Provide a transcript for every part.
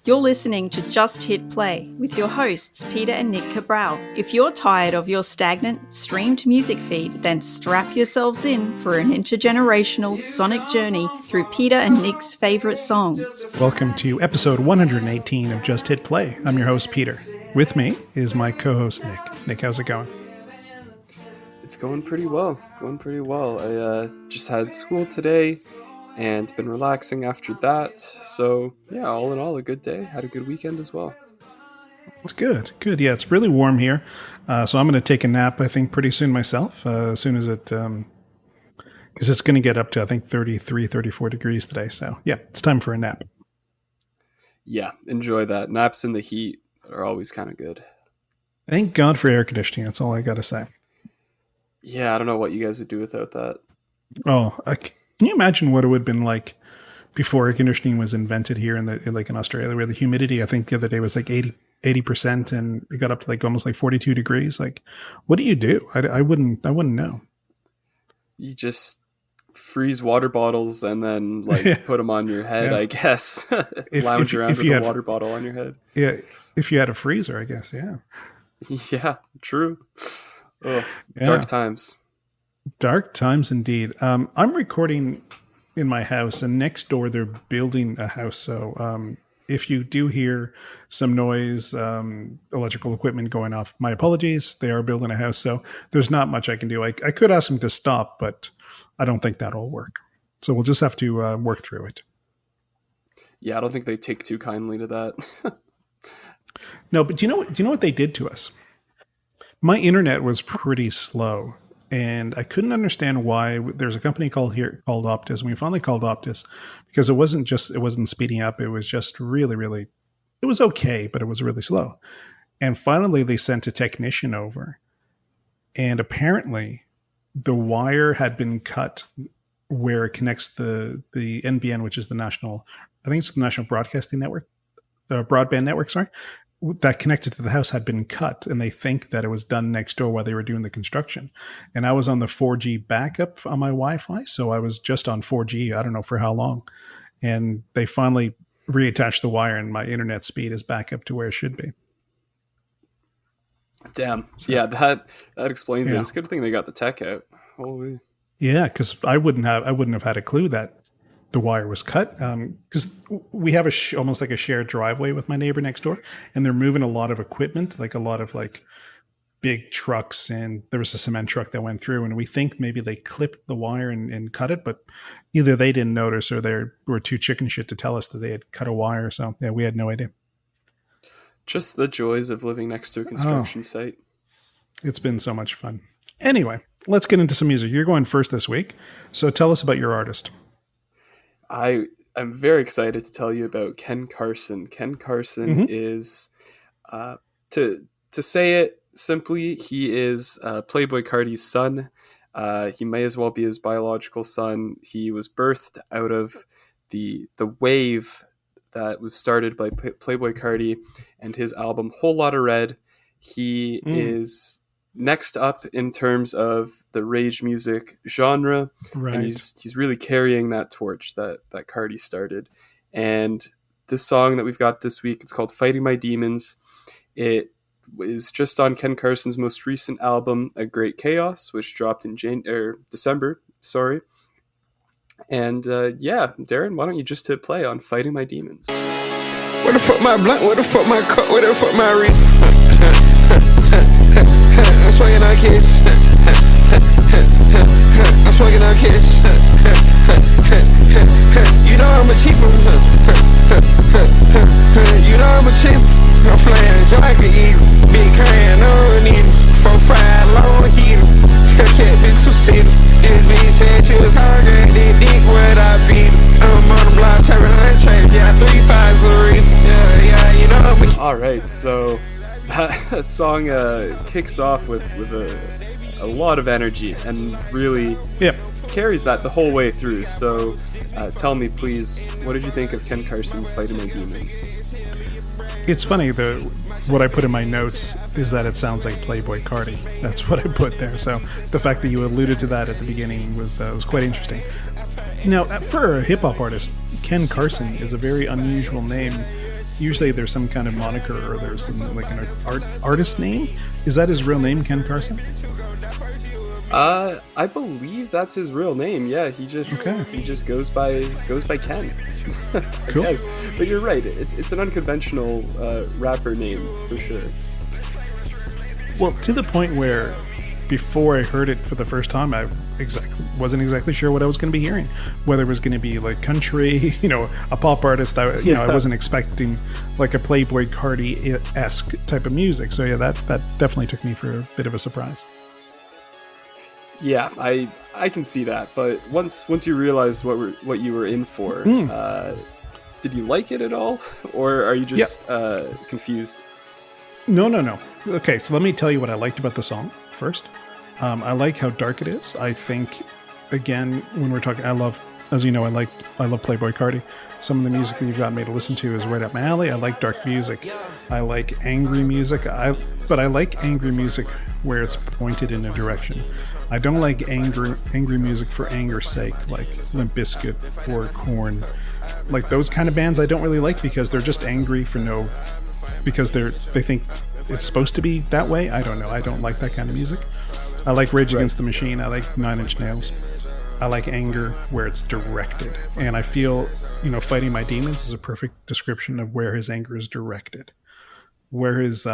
You're listening to Just Hit Play with your hosts, Peter and Nick Cabral. If you're tired of your stagnant, streamed music feed, then strap yourselves in for an intergenerational sonic journey through Peter and Nick's favorite songs. Welcome to episode 118 of Just Hit Play. I'm your host, Peter. With me is my co-host, Nick. Nick, how's it going? It's going pretty well. I just had school today and been relaxing after that. So, yeah, all in all, a good day. Had a good weekend as well. It's good. Yeah, it's really warm here. So I'm going to take a nap, I think, pretty soon myself, as soon as it... because it's going to get up to, I think, 33, 34 degrees today. So, yeah, it's time for a nap. Yeah, enjoy that. Naps in the heat are always kind of good. Thank God for air conditioning. That's all I got to say. Yeah, I don't know what you guys would do without that. Oh, can you imagine what it would have been like before air conditioning was invented here in Australia, where the humidity, I think the other day was like 80% and it got up to like almost like 42 degrees. Like, what do you do? I wouldn't know. You just freeze water bottles and then put them on your head, I guess. Lounge around with a water bottle on your head. Yeah, if you had a freezer, I guess, yeah. Yeah, true. Oh, yeah. Dark times. Dark times indeed. I'm recording in my house, and next door they're building a house. So if you do hear some noise, electrical equipment going off, my apologies. They are building a house, so there's not much I can do. I could ask them to stop, but I don't think that'll work. So we'll just have to work through it. Yeah, I don't think they take too kindly to that. No, but do you know what they did to us? My internet was pretty slow. And I couldn't understand why. There's a company called Optus, and we finally called Optus because it wasn't speeding up. It was just really, it was okay, but it was really slow. And finally they sent a technician over, and apparently the wire had been cut where it connects the NBN, which is the National Broadcasting Network, broadband network, sorry, that connected to the house had been cut, and they think that it was done next door while they were doing the construction. And I was on the 4G backup on my Wi-Fi, so I was just on 4G, I don't know for how long. And they finally reattached the wire, and my internet speed is back up to where it should be. Damn. So, yeah, that explains it. It's a good thing they got the tech out. Holy. Yeah, because I wouldn't have had a clue that the wire was cut, because we have almost like a shared driveway with my neighbor next door, and they're moving a lot of equipment, like a lot of like big trucks, and there was a cement truck that went through, and we think maybe they clipped the wire and cut it, but either they didn't notice or they were too chicken shit to tell us that they had cut a wire. So yeah, we had no idea. Just the joys of living next to a construction site. It's been so much fun. Anyway, let's get into some music. You're going first this week, so tell us about your artist. I'm very excited to tell you about Ken Carson. Ken Carson is, to say it simply, he is Playboi Carti's son. He may as well be his biological son. He was birthed out of the wave that was started by Playboi Carti and his album Whole Lotta Red. He is next up in terms of the rage music genre, right. And he's really carrying that torch that Carti started. And this song that we've got this week, it's called Fighting My Demons. It is just on Ken Carson's most recent album, A Great Chaos, which dropped in December. And Darren, why don't you just hit play on Fighting My Demons? Where the fuck my blunt? Where the fuck my cup? Where the fuck my wrist? I'm swinging on kids. I'm swinging on kids. You know I'm a cheaper. You know I'm a cheaper. I'm flying Jamaica Eagle. Big can, no need 4-5 long heater. Can't be too city. This bitch said she was hungry. This dick what I feed. I'm on the block, turning on trade. Yeah, 3 5s a reason. Yeah, you know I'm a... All right, so that song kicks off with a lot of energy and really carries that the whole way through. So tell me, please, what did you think of Ken Carson's Fighting My Demons? It's funny, what I put in my notes is that it sounds like Playboi Carti. That's what I put there. So the fact that you alluded to that at the beginning was quite interesting. Now, for a hip-hop artist, Ken Carson is a very unusual name usually there's some kind of moniker or there's like an artist name. Is that his real name, Ken Carson? I believe that's his real name. Yeah, he just goes by Ken. Cool. Guess. But you're right. It's an unconventional rapper name for sure. Well, to the point where before I heard it for the first time, I wasn't exactly sure what I was going to be hearing. Whether it was going to be like country, a pop artist. I wasn't expecting like a Playboi Carti-esque type of music. So yeah, that definitely took me for a bit of a surprise. Yeah, I can see that. But once you realized what you were in for, did you like it at all, or are you just confused? No. Okay, so let me tell you what I liked about the song first. I like how dark it is. I think, again, when we're talking, I love Playboi Carti. Some of the music that you've got me to listen to is right up my alley. I like dark music. I like angry music. But I like angry music where it's pointed in a direction. I don't like angry music for anger's sake, like Limp Bizkit or Korn. Like those kind of bands I don't really like because they're just angry because they think it's supposed to be that way. I don't know. I don't like that kind of music. I like Rage Against the Machine. I like 9 Inch Nails. I like anger where it's directed. And I feel, Fighting My Demons is a perfect description of where his anger is directed. Where his, is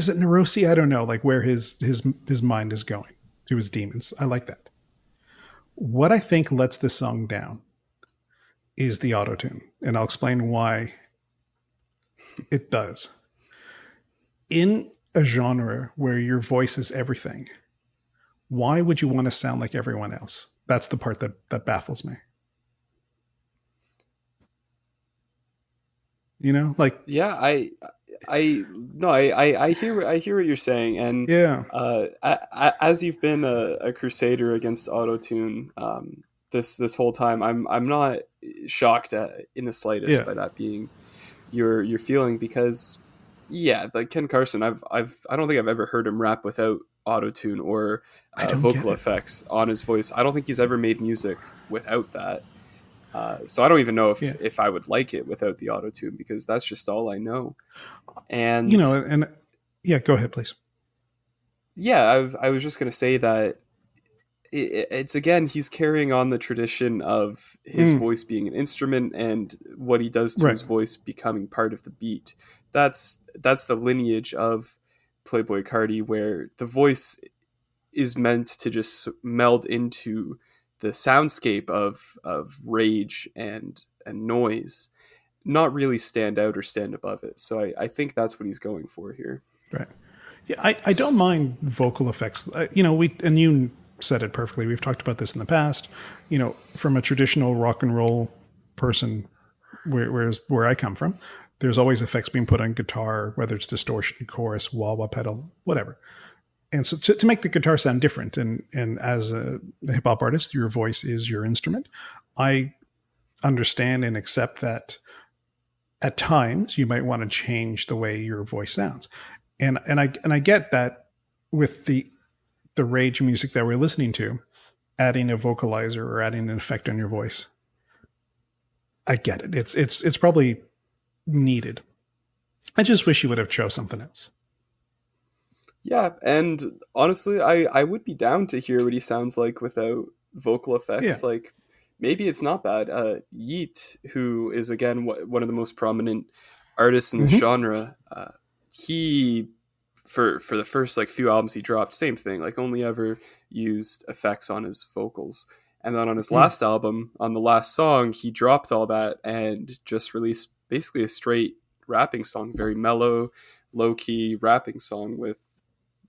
it neurosis? I don't know. Like where his mind is going to his demons. I like that. What I think lets this song down is the autotune. And I'll explain why it does. In a genre where your voice is everything, why would you want to sound like everyone else? That's the part that baffles me. Yeah, I hear what you're saying, and as you've been a crusader against autotune this whole time, I'm not shocked in the slightest by that being your feeling, because like Ken Carson, I don't think I've ever heard him rap without autotune or vocal effects on his voice. I don't think he's ever made music without that. So I don't even know if I would like it without the autotune, because that's just all I know. And go ahead, please. Yeah, I was just going to say that it's again, he's carrying on the tradition of his voice being an instrument and what he does to his voice becoming part of the beat. That's the lineage of Playboi Carti, where the voice is meant to just meld into the soundscape of rage and noise, not really stand out or stand above it. So I think that's what he's going for here. Right. Yeah, I don't mind vocal effects. And you said it perfectly. We've talked about this in the past. From a traditional rock and roll person, where I come from, there's always effects being put on guitar, whether it's distortion, chorus, wah-wah pedal, whatever. And so to make the guitar sound different, and as a hip hop artist, your voice is your instrument. I understand and accept that at times you might want to change the way your voice sounds. And I get that with the rage music that we're listening to, adding a vocalizer or adding an effect on your voice. I get it. It's probably needed. I just wish you would have chose something else. Yeah, and honestly, I would be down to hear what he sounds like without vocal effects. Yeah. Like, maybe it's not bad. Yeet, who is again one of the most prominent artists in the genre, he for the first few albums he dropped, same thing, only ever used effects on his vocals. And then on his last album, on the last song, he dropped all that and just released basically a straight rapping song, very mellow, low-key rapping song with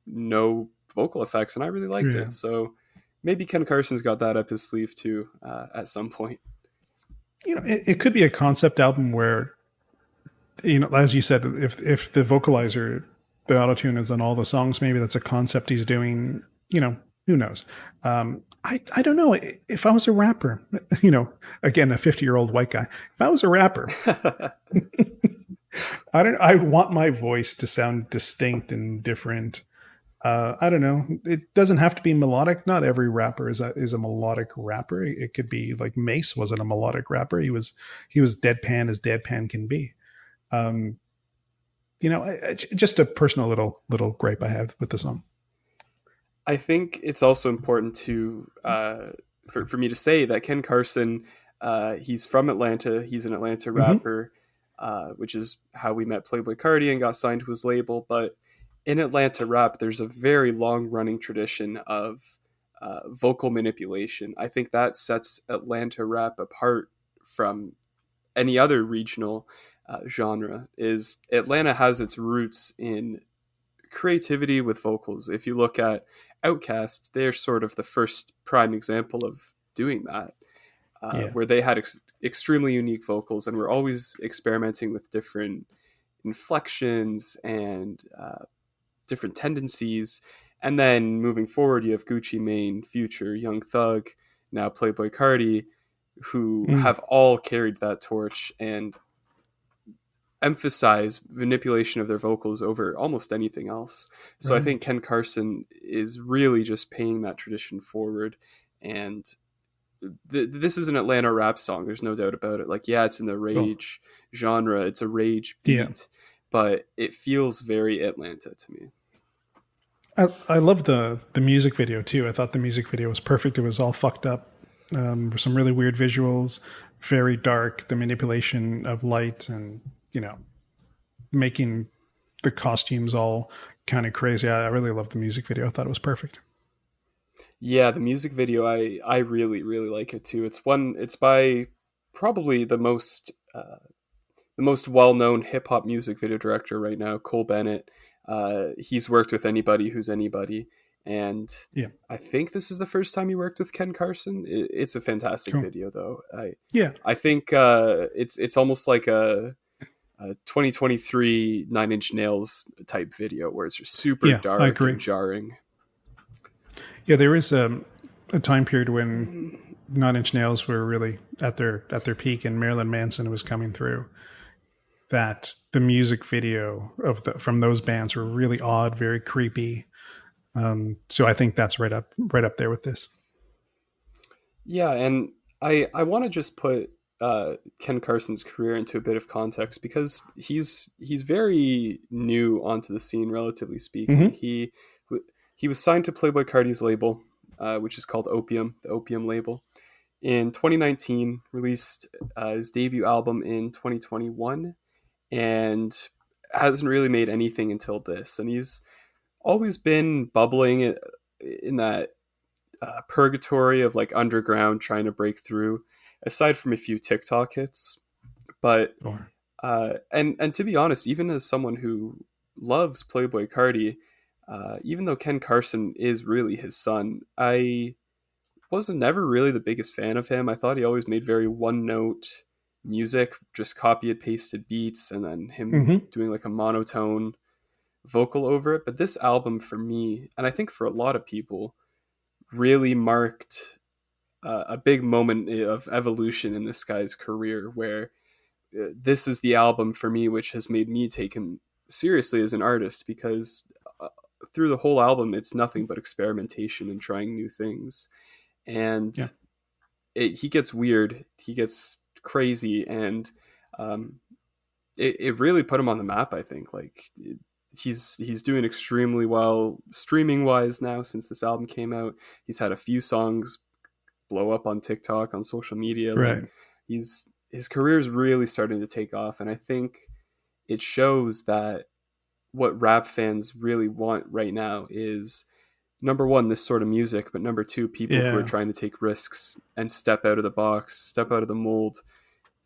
no vocal effects, and I really liked it. So maybe Ken Carson's got that up his sleeve too at some point. It could be a concept album where, as you said, if the vocalizer, the autotune is on all the songs, maybe that's a concept he's doing. Who knows? I don't know. If I was a rapper, again, a 50-year-old white guy, if I was a rapper, I want my voice to sound distinct and different. I don't know. It doesn't have to be melodic. Not every rapper is a melodic rapper. It could be like Mace wasn't a melodic rapper. He was deadpan as deadpan can be. Um, just a personal little gripe I have with the song. I think it's also important to for me to say that Ken Carson, he's from Atlanta. He's an Atlanta rapper, which is how we met Playboi Carti and got signed to his label. But in Atlanta rap, there's a very long running tradition of vocal manipulation. I think that sets Atlanta rap apart from any other regional genre. Is Atlanta has its roots in creativity with vocals. If you look at Outkast, they're sort of the first prime example of doing that, where they had extremely unique vocals and were always experimenting with different inflections and different tendencies. And then moving forward, you have Gucci Mane, Future, Young Thug, now Playboi Carti, who have all carried that torch and emphasize manipulation of their vocals over almost anything else. So I think Ken Carson is really just paying that tradition forward. And this is an Atlanta rap song. There's no doubt about it. Like, yeah, it's in the rage genre. It's a rage beat, but it feels very Atlanta to me. I love the music video too. I thought the music video was perfect. It was all fucked up. Some really weird visuals, very dark, the manipulation of light and, making the costumes all kind of crazy. I really loved the music video. I thought it was perfect. Yeah, the music video, I really, really like it too. It's by probably the most well-known hip-hop music video director right now, Cole Bennett. He's worked with anybody who's anybody. And I think this is the first time he worked with Ken Carson. It's a fantastic video, though. I think it's almost like a 2023 Nine Inch Nails type video where it's just super dark and jarring. Yeah, there is a time period when Nine Inch Nails were really at their peak, and Marilyn Manson was coming through. That the music video from those bands were really odd, very creepy. So I think that's right up there with this. Yeah, and I want to just put Ken Carson's career into a bit of context because he's very new onto the scene, relatively speaking. He was signed to Playboi Carti's label, which is called Opium, the Opium label, in 2019. Released his debut album in 2021, and hasn't really made anything until this. And he's always been bubbling in that purgatory of like underground, trying to break through, aside from a few TikTok hits. But and to be honest, even as someone who loves Playboi Carti, even though Ken Carson is really his son, I wasn't never really the biggest fan of him. I thought he always made very one-note music, just copy and pasted beats, and then him doing like a monotone vocal over it. But this album for me, and I think for a lot of people, really marked a big moment of evolution in this guy's career, where this is the album for me which has made me take him seriously as an artist, because through the whole album it's nothing but experimentation and trying new things. And he gets weird, he gets crazy, and it really put him on the map. I think like he's doing extremely well streaming wise now since this album came out. He's had a few songs blow up on TikTok, on social media. Right. Like, his career is really starting to take off, and I think it shows that what rap fans really want right now is, number one, this sort of music, but number two, people who are trying to take risks and step out of the box, step out of the mold,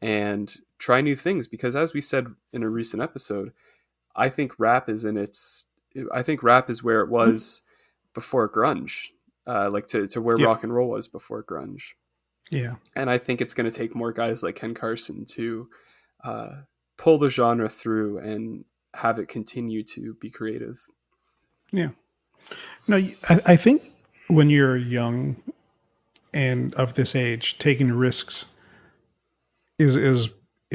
and try new things. Because as we said in a recent episode, I think rap is where it was before grunge, like to where rock and roll was before grunge. Yeah. And I think it's going to take more guys like Ken Carson to pull the genre through and have it continue to be creative. Yeah. No, I think when you're young and of this age, taking risks is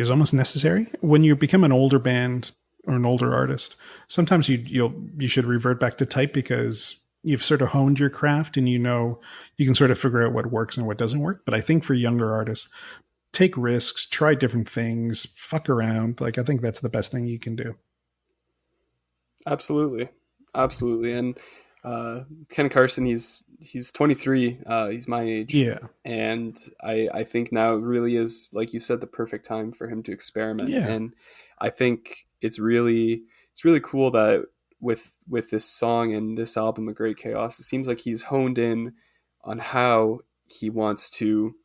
almost necessary. When you become an older band or an older artist, sometimes you should revert back to type because you've sort of honed your craft and you can sort of figure out what works and what doesn't work. But I think for younger artists, take risks, try different things, fuck around. Like, I think that's the best thing you can do. Absolutely. And Ken Carson, he's 23. He's my age. Yeah. And I think now really is, like you said, the perfect time for him to experiment. Yeah. And I think it's really cool that with this song and this album, A Great Chaos, it seems like he's honed in on how he wants to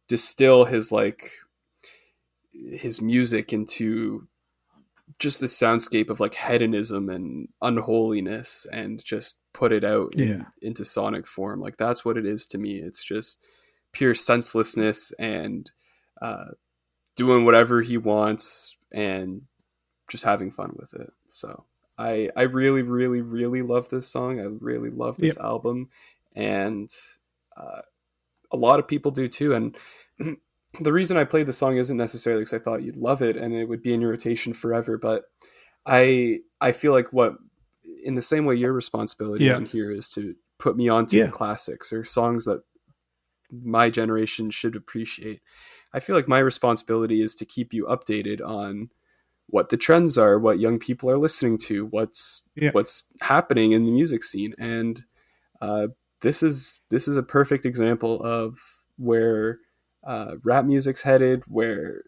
distill his music into just the soundscape of like hedonism and unholiness, and just put it out into sonic form. Like, that's what it is to me. It's just pure senselessness and doing whatever he wants and just having fun with it. So I really, really, really love this song. I really love this album, and a lot of people do too. And the reason I played the song isn't necessarily because I thought you'd love it and it would be in your rotation forever, but I feel like in the same way your responsibility on here is to put me onto the classics or songs that my generation should appreciate. I feel like my responsibility is to keep you updated on what the trends are, what young people are listening to, what's happening in the music scene. And this is a perfect example of where rap music's headed, where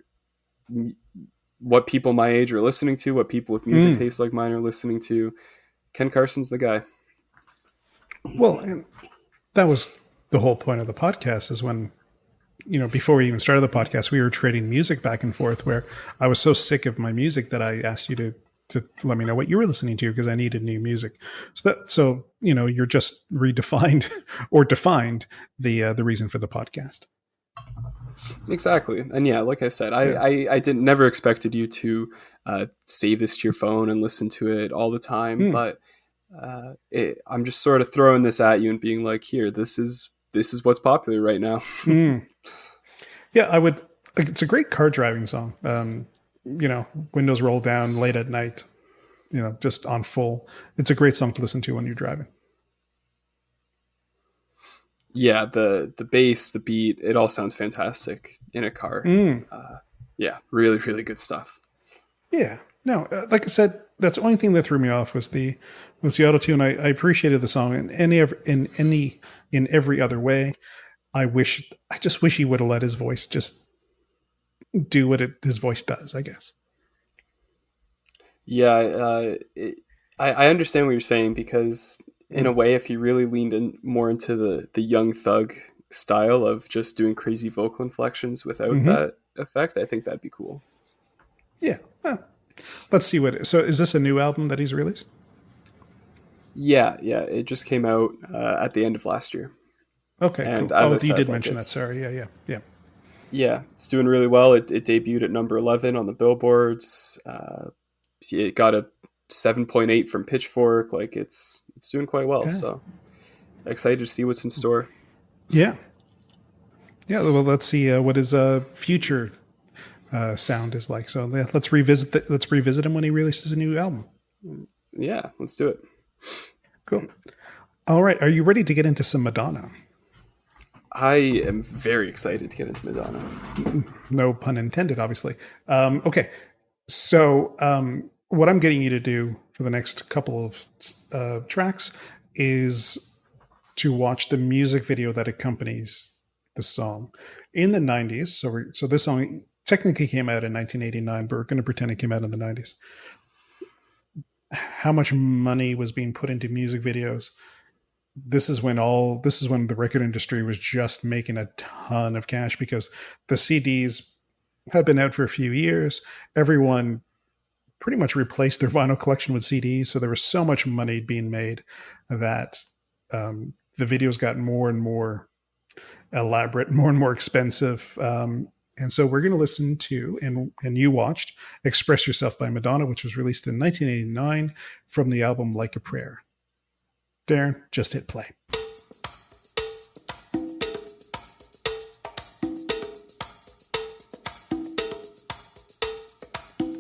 what people my age are listening to, what people with music tastes like mine are listening to. Ken Carson's the guy. Well, and that was the whole point of the podcast, is when, before we even started the podcast, we were trading music back and forth, where I was so sick of my music that I asked you to let me know what you were listening to, because I needed new music. So you're just redefined or defined the reason for the podcast. Exactly. And yeah, like I said, I didn't never expected you to save this to your phone and listen to it all the time, but I'm just sort of throwing this at you and being like, here, this is what's popular right now. Yeah, it's a great car driving song. Windows roll down late at night, just on full. It's a great song to listen to when you're driving. Yeah, the bass, the beat, it all sounds fantastic in a car. Yeah, really, really good stuff. Yeah. No, like I said, that's the only thing that threw me off was the auto-tune. I appreciated the song in every other way. I just wish he would have let his voice just do what his voice does, I guess. Yeah, I understand what you're saying, because in a way, if he really leaned in more into the Young Thug style of just doing crazy vocal inflections without that effect, I think that'd be cool. Yeah. Well, let's see so is this a new album that he's released? Yeah, it just came out at the end of last year. Okay, and cool. You did mention that. Sorry. Yeah. Yeah, it's doing really well. It debuted at number 11 on the Billboards. It got a 7.8 from Pitchfork. Like, it's doing quite well. Okay. So excited to see what's in store. Yeah. Well, let's see what his future sound is like. So let's revisit him when he releases a new album. Yeah, let's do it. Cool. All right, are you ready to get into some Madonna? I am very excited to get into Madonna. No pun intended, obviously. Okay, so what I'm getting you to do for the next couple of tracks is to watch the music video that accompanies the song. In the 90s, so this song technically came out in 1989, but we're going to pretend it came out in the 90s. How much money was being put into music videos? This is when the record industry was just making a ton of cash, because the CDs had been out for a few years. Everyone pretty much replaced their vinyl collection with CDs. So there was so much money being made that the videos got more and more elaborate, more and more expensive. And so we're going to listen to, and you watched, Express Yourself by Madonna, which was released in 1989 from the album Like a Prayer. Darren, just hit play.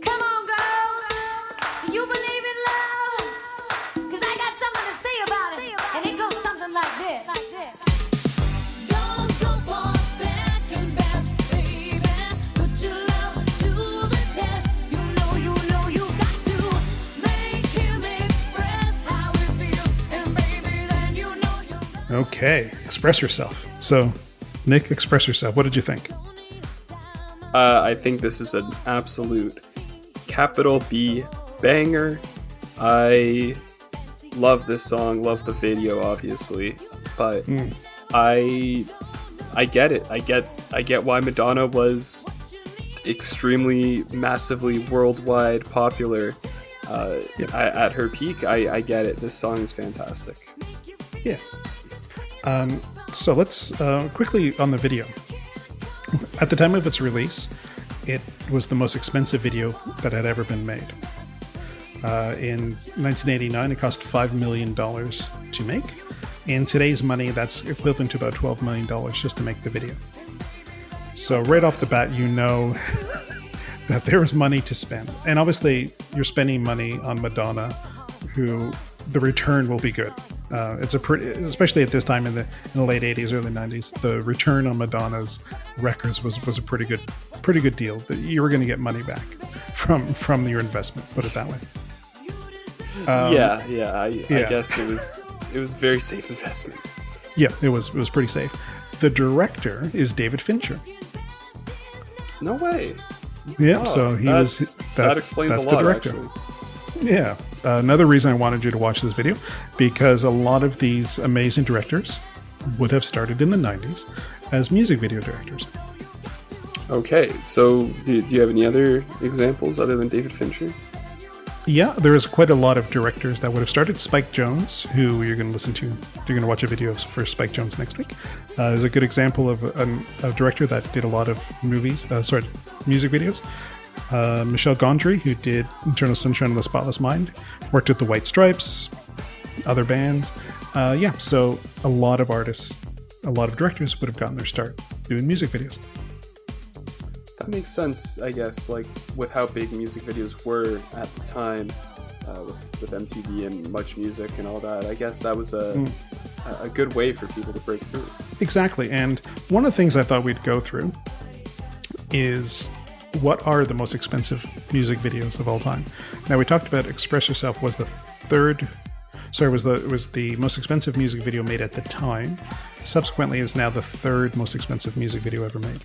Come on, girls. Okay, express yourself. So, Nick, express yourself. What did you think? I think this is an absolute capital B banger. I love this song, love the video, obviously, but I get it. I get why Madonna was extremely, massively worldwide popular at her peak. I get it. This song is fantastic. Yeah. So let's quickly on the video. At the time of its release, it was the most expensive video that had ever been made. In 1989, it cost $5 million to make. In today's money, that's equivalent to about $12 million just to make the video. So right off the bat, you know that there was money to spend. And obviously, you're spending money on Madonna, who the return will be good. It's a pretty, especially at this time in the late 80s, early 90s, the return on Madonna's records was a pretty good deal. That you were going to get money back from your investment. Put it that way. I guess it was a very safe investment. Yeah, it was pretty safe. The director is David Fincher. No way. Yeah, so that explains a lot. The director. Actually. Yeah. Another reason I wanted you to watch this video, because a lot of these amazing directors would have started in the 90s as music video directors. Okay, so do you have any other examples other than David Fincher? Yeah, there is quite a lot of directors that would have started. Spike Jonze, who you're going to listen to, you're going to watch a video for Spike Jonze next week, is a good example of a director that did a lot of music videos. Michel Gondry, who did Eternal Sunshine of the Spotless Mind, worked with the White Stripes, other bands. So a lot of artists, a lot of directors would have gotten their start doing music videos. That makes sense, I guess, like with how big music videos were at the time, with MTV and Much Music and all that. I guess that was a good way for people to break through. Exactly, and one of the things I thought we'd go through is what are the most expensive music videos of all time. Now, we talked about Express Yourself was the most expensive music video made at the time. Subsequently, is now the third most expensive music video ever made.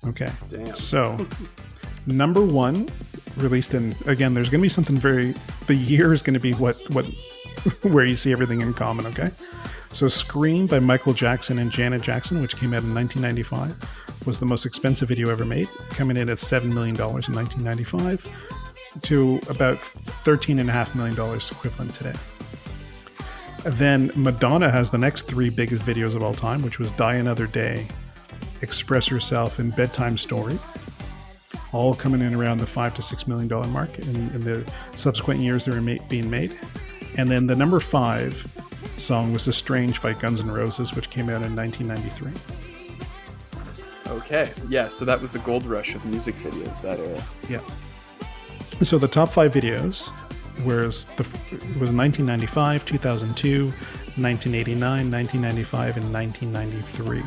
Okay. Damn. So, number one, released in, again, there's going to be something the year is going to be what where you see everything in common, okay? So, Scream by Michael Jackson and Janet Jackson, which came out in 1995, was the most expensive video ever made, coming in at $7 million in 1995 to about $13.5 million equivalent today. Then Madonna has the next three biggest videos of all time, which was Die Another Day, Express Yourself, and Bedtime Story, all coming in around the $5 to $6 million mark in the subsequent years they were being made. And then the number 5 song was Estranged by Guns N' Roses, which came out in 1993. Okay, yeah, so that was the gold rush of music videos that era. Yeah. So the top 5 videos was 1995, 2002, 1989, 1995, and 1993.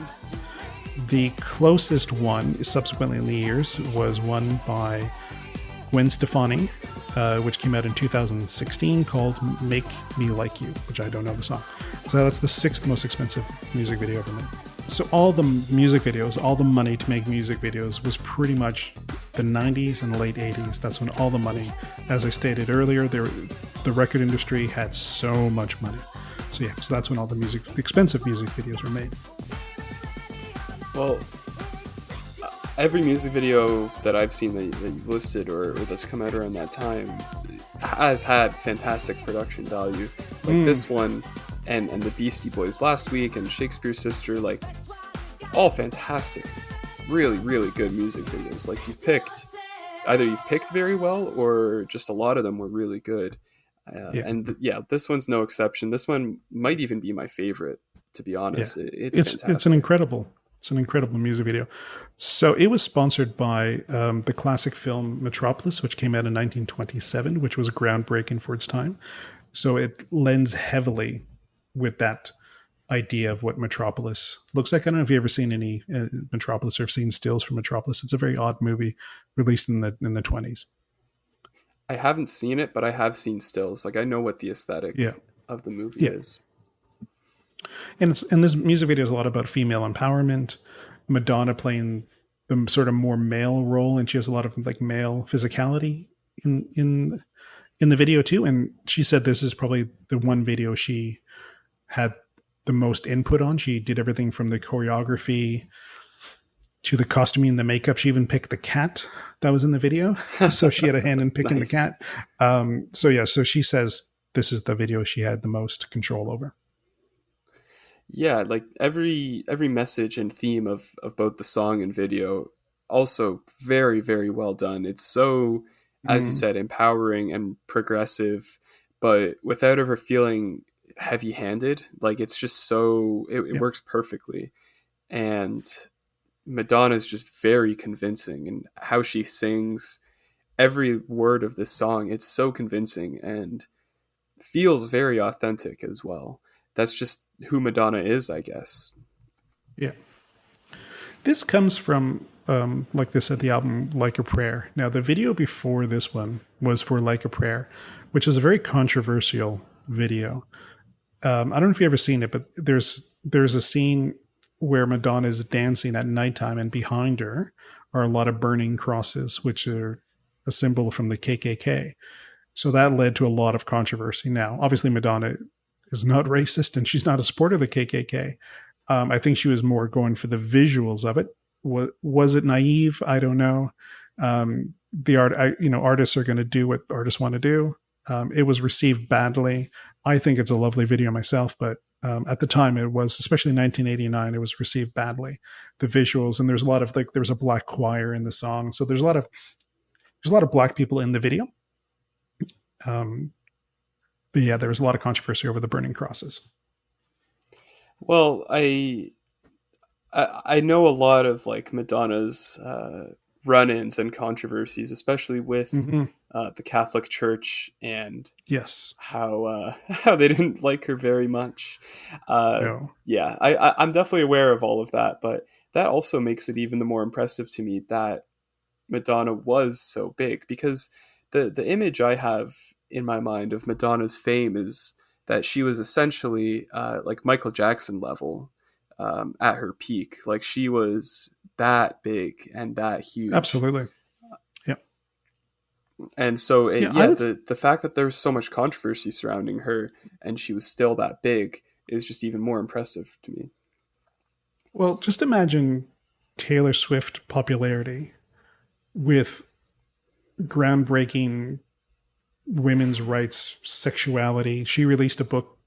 The closest one, subsequently in the years, was one by Gwen Stefani, which came out in 2016, called Make Me Like You, which I don't know the song. So that's the 6th most expensive music video ever made. So all the music videos, all the money to make music videos was pretty much the 90s and late 80s. That's when all the money, as I stated earlier, the record industry had so much money. So yeah, so that's when all the expensive music videos were made. Well, every music video that I've seen that you've listed or that's come out around that time has had fantastic production value. Like this one and the Beastie Boys last week and Shakespeare's Sister, like all fantastic, really, really good music videos. Like you've picked very well or just a lot of them were really good. This one's no exception. This one might even be my favorite, to be honest. Yeah. It's fantastic. It's an incredible music video. So it was sponsored by the classic film Metropolis, which came out in 1927, which was groundbreaking for its time. So it lends heavily with that idea of what Metropolis looks like. I don't know if you've ever seen any Metropolis or have seen stills from Metropolis. It's a very odd movie released in the 20s. I haven't seen it, but I have seen stills. Like I know what the aesthetic of the movie is. And this music video is a lot about female empowerment. Madonna playing the sort of more male role, and she has a lot of like male physicality in the video too. And she said this is probably the one video she had the most input on. She did everything from the choreography to the costuming and the makeup. She even picked the cat that was in the video. So she had a hand in picking Nice. the cat. So she says this is the video she had the most control over. Yeah, like every message and theme of both the song and video, also very, very well done. It's so, as you said, empowering and progressive, but without ever feeling heavy handed. Like it's just so it works perfectly. And Madonna is just very convincing, and how she sings every word of this song, it's so convincing and feels very authentic as well. That's just who Madonna is, I guess. Yeah. This comes from, like they said, the album Like a Prayer. Now, the video before this one was for Like a Prayer, which is a very controversial video. I don't know if you've ever seen it, but there's a scene where Madonna is dancing at nighttime, and behind her are a lot of burning crosses, which are a symbol from the KKK. So that led to a lot of controversy. Now, obviously, Madonna is not racist, and she's not a supporter of the KKK. I think she was more going for the visuals of it. Was it naive? I don't know. Artists are going to do what artists want to do. It was received badly. I think it's a lovely video myself, but at the time it was, especially in 1989, it was received badly. The visuals, and there's a lot of there was a black choir in the song, so there's a lot of black people in the video. But yeah, there was a lot of controversy over the burning crosses. Well, I know a lot of like Madonna's run-ins and controversies, especially with the Catholic Church, and yes, how they didn't like her very much. No. Yeah, I'm definitely aware of all of that, but that also makes it even the more impressive to me that Madonna was so big, because the image I have in my mind of Madonna's fame is that she was essentially like Michael Jackson level at her peak. Like she was that big and that huge. Absolutely. Yeah. And so the fact that there's so much controversy surrounding her and she was still that big is just even more impressive to me. Well, just imagine Taylor Swift popularity with groundbreaking women's rights, sexuality. She released a book.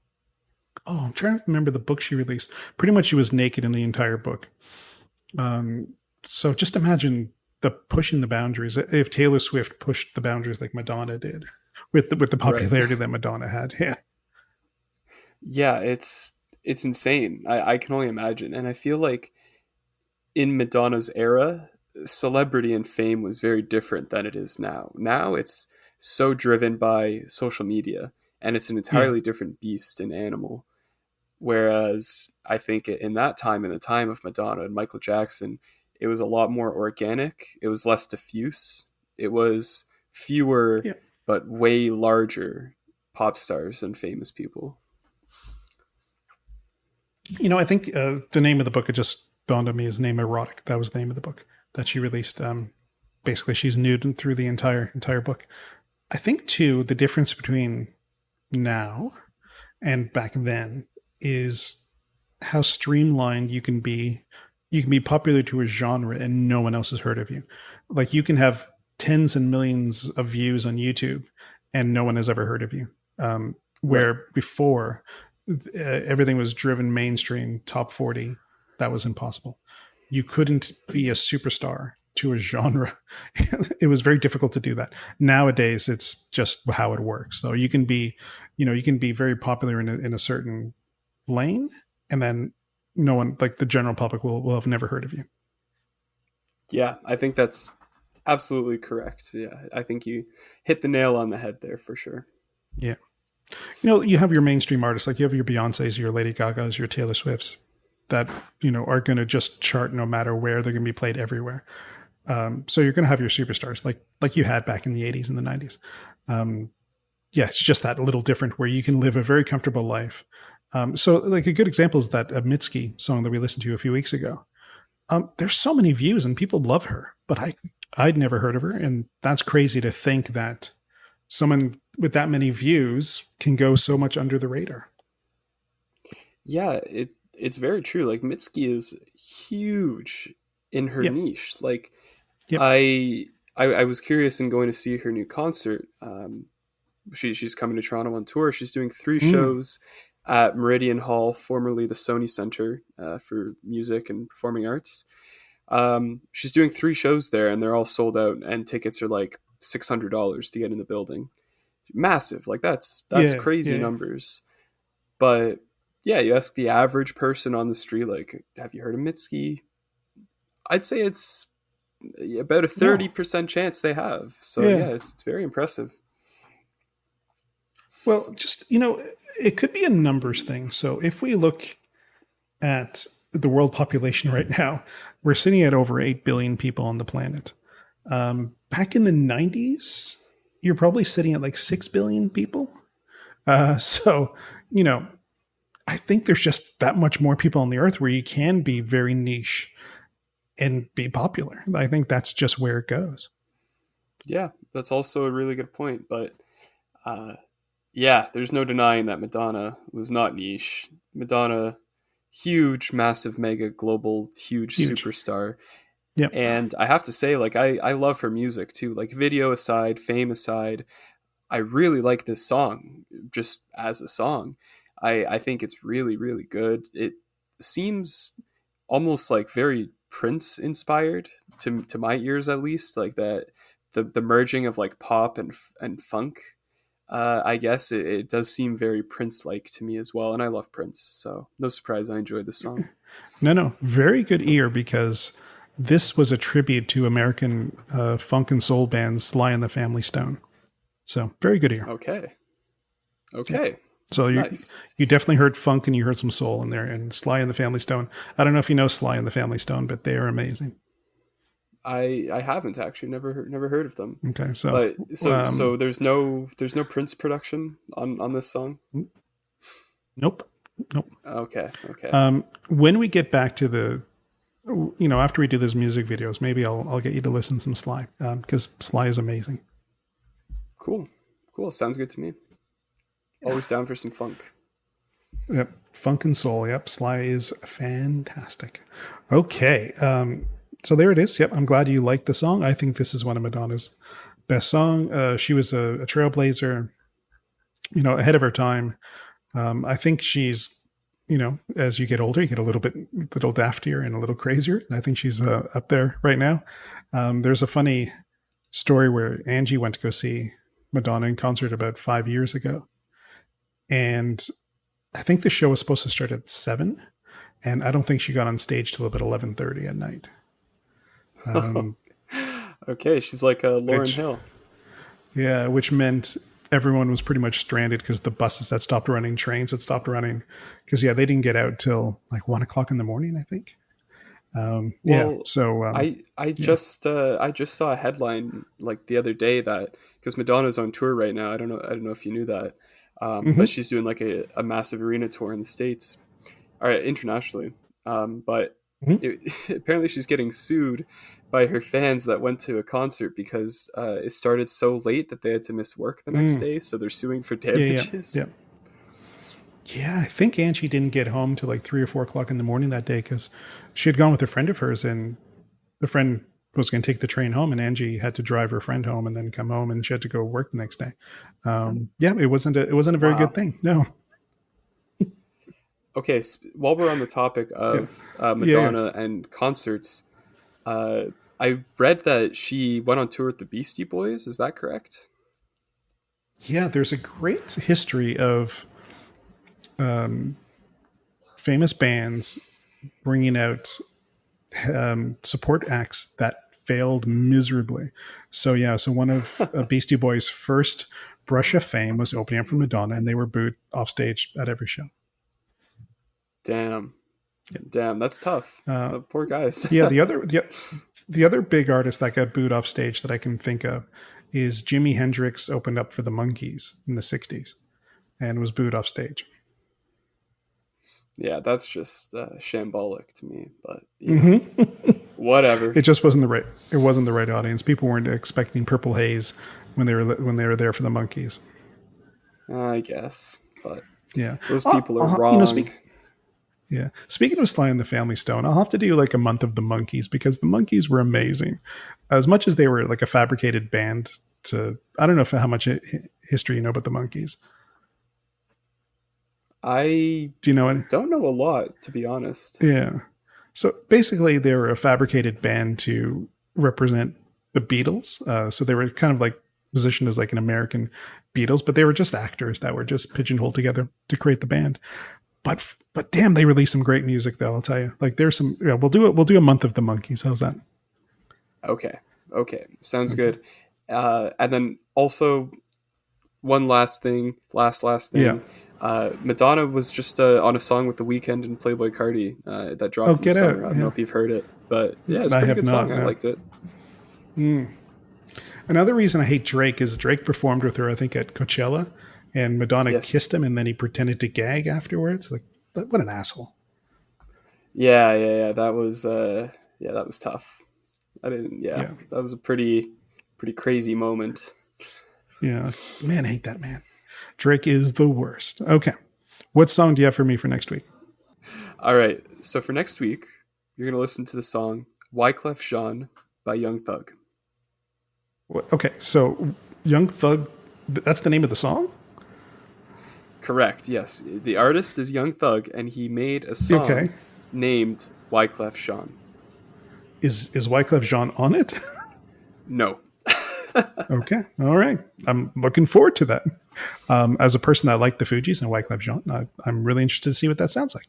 Oh, I'm trying to remember the book she released. Pretty much she was naked in the entire book. So just imagine the pushing the boundaries. If Taylor Swift pushed the boundaries like Madonna did with the popularity that Madonna had. Yeah. Yeah, it's insane. I can only imagine. And I feel like in Madonna's era, celebrity and fame was very different than it is now. Now it's so driven by social media, and it's an entirely different beast and animal. Whereas I think in that time, in the time of Madonna and Michael Jackson, it was a lot more organic. It was less diffuse. It was fewer, but way larger pop stars and famous people. I think the name of the book, it just dawned on me, is Name Erotic. That was the name of the book that she released. Basically, she's nude through the entire book. I think, too, the difference between now and back then is how streamlined you can be. You can be popular to a genre and no one else has heard of you. Like you can have tens and millions of views on YouTube and no one has ever heard of you. Where before everything was driven mainstream, top 40, that was impossible. You couldn't be a superstar to a genre. It was very difficult to do that. Nowadays, it's just how it works. So you can be very popular in a certain lane, and then no one, like the general public, will have never heard of you. Yeah, I think that's absolutely correct. Yeah, I think you hit the nail on the head there for sure. Yeah. You have your mainstream artists, like you have your Beyoncés, your Lady Gagas, your Taylor Swifts that, are going to just chart no matter where. They're going to be played everywhere. So you're going to have your superstars like you had back in the 80s and the 90s. yeah, it's just that little different where you can live a very comfortable life. So like a good example is that Mitski song that we listened to a few weeks ago. There's so many views and people love her, but I'd never heard of her. And that's crazy to think that someone with that many views can go so much under the radar. Yeah, it's very true. Like Mitski is huge in her Yep. niche. Like Yep. I was curious in going to see her new concert. She's coming to Toronto on tour. She's doing 3 shows at Meridian Hall, formerly the Sony Center for Music and Performing Arts. She's doing 3 shows there, and they're all sold out, and tickets are like $600 to get in the building. Massive, like that's crazy numbers. But yeah, you ask the average person on the street, like, have you heard of Mitski? I'd say it's about a 30% chance they have. So yeah, it's very impressive. Well, just, it could be a numbers thing. So if we look at the world population right now, we're sitting at over 8 billion people on the planet. Back in the 90s, you're probably sitting at like 6 billion people. So, I think there's just that much more people on the earth where you can be very niche and be popular. I think that's just where it goes. Yeah, that's also a really good point. But yeah, there's no denying that Madonna was not niche. Madonna, huge, massive, mega, global, huge. Superstar. Yep. And I have to say, like, I love her music too. Like, video aside, fame aside, I really like this song just as a song. I think it's really, really good. It seems almost like very Prince inspired to my ears, at least, like that the merging of like pop and funk. I guess it does seem very Prince-like to me as well, and I love Prince, so no surprise I enjoyed this song. No, very good ear, because this was a tribute to American funk and soul band Sly and the Family Stone. So very good ear. Okay. Yeah. So you definitely heard funk and you heard some soul in there, and Sly and the Family Stone. I don't know if you know Sly and the Family Stone, but they are amazing. I haven't actually never heard of them. Okay, so so there's no Prince production on this song. Nope. Okay. When we get back to the, after we do those music videos, maybe I'll get you to listen to some Sly, because Sly is amazing. Cool. Sounds good to me. Always down for some funk. Yep, funk and soul. Yep, Sly is fantastic. Okay, so there it is. Yep, I'm glad you liked the song. I think this is one of Madonna's best songs. She was a trailblazer, ahead of her time. I think she's, as you get older, you get a little daftier and a little crazier. I think she's up there right now. There's a funny story where Angie went to go see Madonna in concert about 5 years ago. And I think the show was supposed to start at 7, and I don't think she got on stage till about 11:30 at night. Okay, she's like a Lauryn Hill. Yeah, which meant everyone was pretty much stranded because the buses that stopped running, trains that stopped running, because they didn't get out till like 1 o'clock in the morning, I think. I just saw a headline like the other day that, because Madonna's on tour right now. I don't know if you knew that. But she's doing like a massive arena tour in the States, or internationally. But apparently she's getting sued by her fans that went to a concert because it started so late that they had to miss work the next day. So they're suing for damages. Yeah, I think Angie didn't get home till like 3 or 4 o'clock in the morning that day because she had gone with a friend of hers, and the friend was going to take the train home, and Angie had to drive her friend home and then come home, and she had to go work the next day. It wasn't a very good thing. No. Okay, while we're on the topic of Madonna and concerts, I read that she went on tour with the Beastie Boys. Is that correct? Yeah, there's a great history of famous bands bringing out support acts that failed miserably. So one of Beastie Boys' first brush of fame was opening up for Madonna, and they were booed off stage at every show. Damn. Damn, that's tough. Poor guys. Yeah, the other big artist that got booed off stage that I can think of is Jimi Hendrix opened up for the Monkees in the 60s and was booed off stage. Yeah, that's just shambolic to me, but whatever. It just wasn't the right audience. People weren't expecting Purple Haze when they were there for the Monkees. I guess, but yeah, those people are wrong. Speaking of Sly and the Family Stone, I'll have to do like a month of the Monkees because the Monkees were amazing. As much as they were like a fabricated band, I don't know how much history you know about the Monkees. Don't know a lot, to be honest. Yeah. So basically they were a fabricated band to represent the Beatles. So they were kind of like positioned as like an American Beatles, but they were just actors that were just pigeonholed together to create the band. But damn, they released some great music though, I'll tell you. Like there's some we'll do a month of the Monkees. How's that? Okay. Sounds good. And then also one last thing. Yeah. Madonna was just on a song with The Weeknd and Playboi Carti that dropped in the summer. I don't know if you've heard it, but yeah, it's a pretty good song. I liked it. Another reason I hate Drake is Drake performed with her, I think, at Coachella, and Madonna kissed him, and then he pretended to gag afterwards. Like, what an asshole! Yeah. That was tough. That was a pretty crazy moment. Yeah, man, I hate that man. Drake is the worst. Okay. What song do you have for me for next week? All right. So for next week, you're going to listen to the song Wyclef Jean by Young Thug. Okay. So Young Thug, that's the name of the song? Correct. Yes. The artist is Young Thug, and he made a song named Wyclef Jean. Is Wyclef Jean on it? No. Okay. All right. I'm looking forward to that. As a person that liked the Fugees and Wyclef Jean, I'm really interested to see what that sounds like.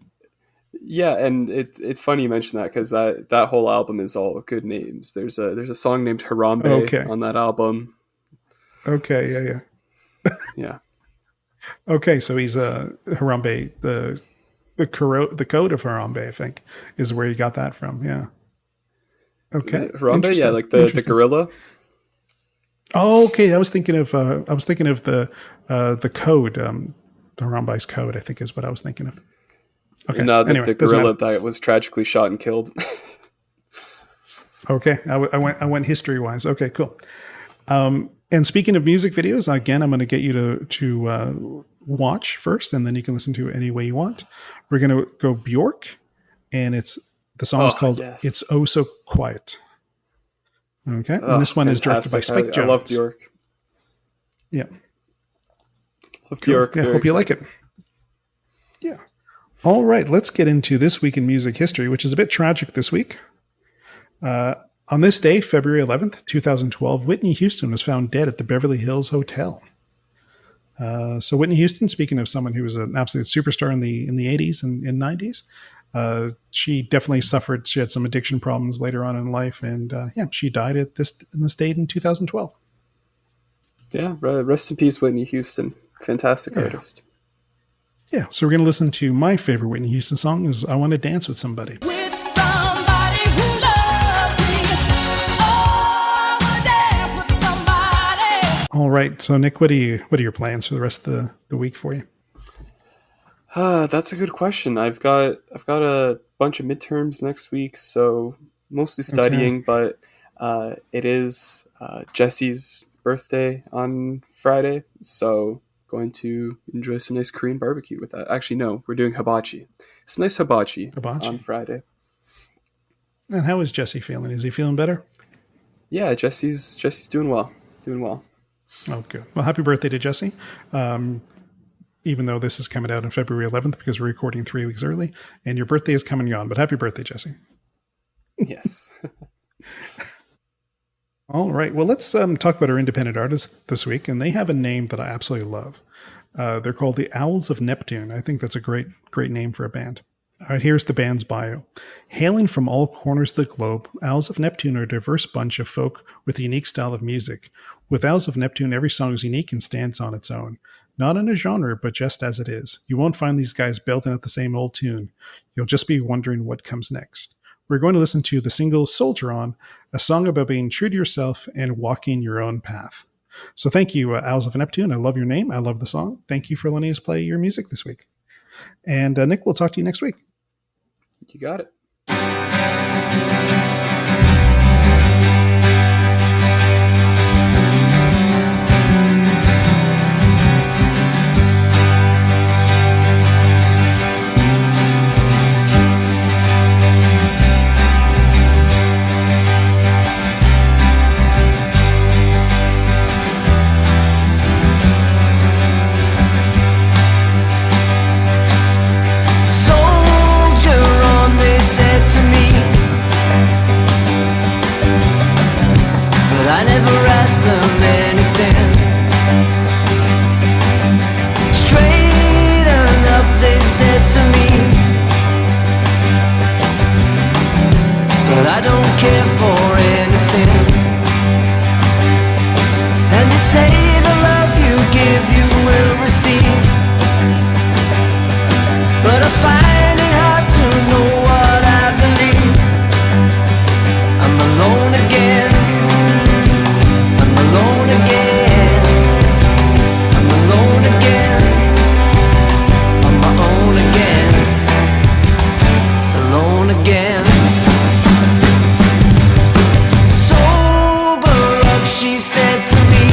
Yeah, and it's funny you mention that because that whole album is all good names. There's a song named Harambe on that album. Okay. Yeah. Okay, so he's Harambe. The code of Harambe, I think, is where he got that from. Yeah. Okay. Harambe, yeah, like the gorilla. Oh, okay. I was thinking of the code, Harambe's code, I think is what I was thinking of. Okay. No, the gorilla that was tragically shot and killed. Okay. I went history wise. Okay, cool. And speaking of music videos, again, I'm going to get you to watch first, and then you can listen to it any way you want. We're going to go Bjork, and the song is called "It's Oh So Quiet." Okay, and this one is directed by Spike Jones. I love Bjork. Yeah, love Bjork. Yeah, hope you like it. Yeah. All right, let's get into this week in music history, which is a bit tragic this week. On this day, February 11th, 2012, Whitney Houston was found dead at the Beverly Hills Hotel. So Whitney Houston, speaking of someone who was an absolute superstar in the 80s and 90s, she definitely suffered. She had some addiction problems later on in life, and she died in this date in 2012. Yeah, rest in peace, Whitney Houston. Fantastic artist. Yeah, so we're going to listen to my favorite Whitney Houston song is "I Want to Dance with Somebody." All right, so Nick, what are your plans for the rest of the week for you? That's a good question. I've got a bunch of midterms next week, so mostly studying. But it is Jesse's birthday on Friday, so going to enjoy some nice Korean barbecue with that. Actually, no, we're doing hibachi. Some nice hibachi on Friday. And how is Jesse feeling? Is he feeling better? Yeah, Jesse's doing well. Oh, good. Well, happy birthday to Jesse. Even though this is coming out on February 11th because we're recording 3 weeks early, and your birthday is coming on, but happy birthday, Jesse. Yes. All right. Well, let's talk about our independent artists this week, and they have a name that I absolutely love. They're called the Owls of Neptune. I think that's a great name for a band. All right, here's the band's bio. Hailing from all corners of the globe, Owls of Neptune are a diverse bunch of folk with a unique style of music. With Owls of Neptune, every song is unique and stands on its own. not in a genre, but just as it is. You won't find these guys belting out the same old tune. You'll just be wondering what comes next. We're going to listen to the single Soldier On, a song about being true to yourself and walking your own path. So thank you, Owls of Neptune. I love your name. I love the song. Thank you for letting us play your music this week. And Nick, we'll talk to you next week. You got it. I never asked them anything. Straighten up, they said to me, but I don't care for anything. And they say the love you give you will receive, but I find it hard to know what I believe. I'm alone again. Alone again, I'm alone again, on my own again, alone again. Sober up, she said to me,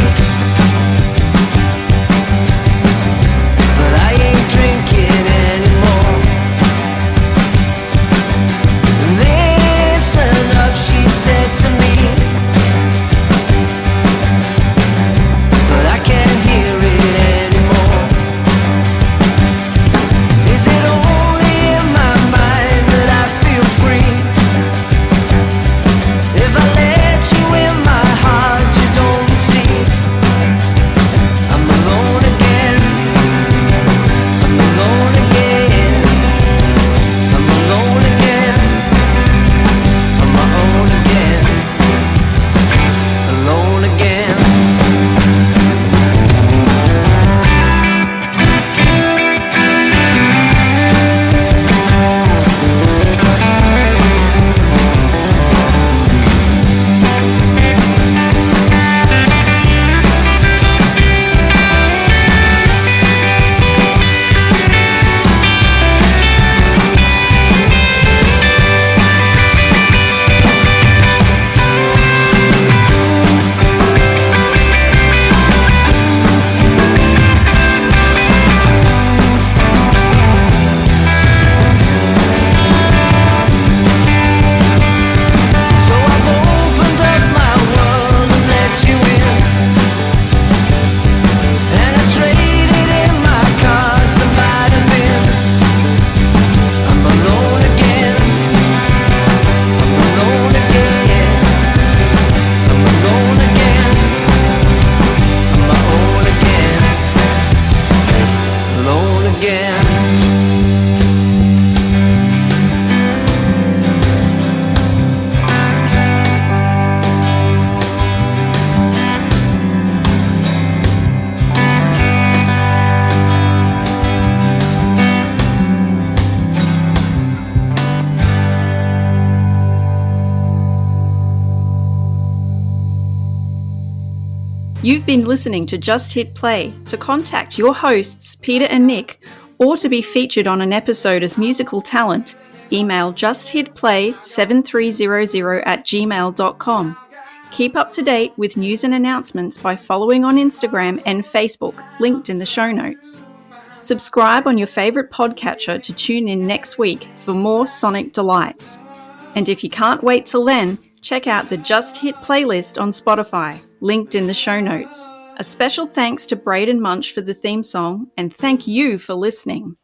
but I ain't drinking anymore. Listen up, she said to me, I can't hear it anymore. Is it only in my mind that I feel free? If I let you in my heart, you don't see. I'm alone again. I'm alone again. I'm alone again. On my own again. Alone again. You've been listening to Just Hit Play. To contact your hosts, Peter and Nick, or to be featured on an episode as musical talent, email justhitplay7300@gmail.com. Keep up to date with news and announcements by following on Instagram and Facebook, linked in the show notes. Subscribe on your favourite podcatcher to tune in next week for more sonic delights. And if you can't wait till then, check out the Just Hit playlist on Spotify, linked in the show notes. A special thanks to Braden Munch for the theme song, and thank you for listening.